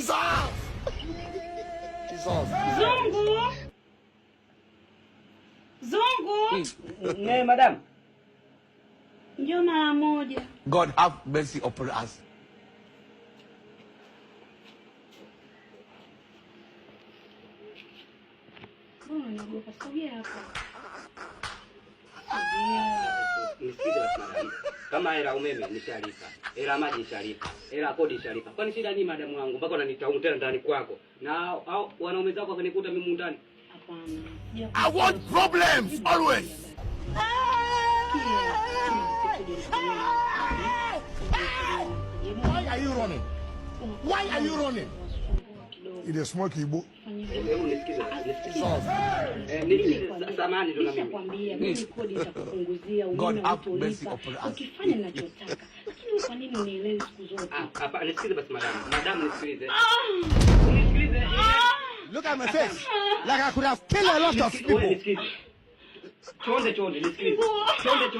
Jesus! Jesus. Zungu. Ne, madam. Njoo mara moja. God have mercy upon us. Naogopa, sogea hapa. Nisikize basi madam. Kama hela umeme nishalipa, hela maji nishalipa, hela kodi nishalipa. Kwani shida nini madam wangu mpaka unanitaumu tena ndani kwako? Na au wanaume zako wakanikuta mimi ndani? Hapana. I want problems always. Why are you running? Why are you running? It is smoky Igbo. Nisikize. Samahani ndo na mimi. Nakwambia mimi kodi nitakupunguzia God have mercy upon us. Ukifanya ninachotaka. Lakini kwa nini unielewi siku zote? Hapa nisikize basi madam. Madam nisikilize. Nisikilize. Look at my face. Like I could have killed a lot of people. Chonde, nisikilize. Chonde.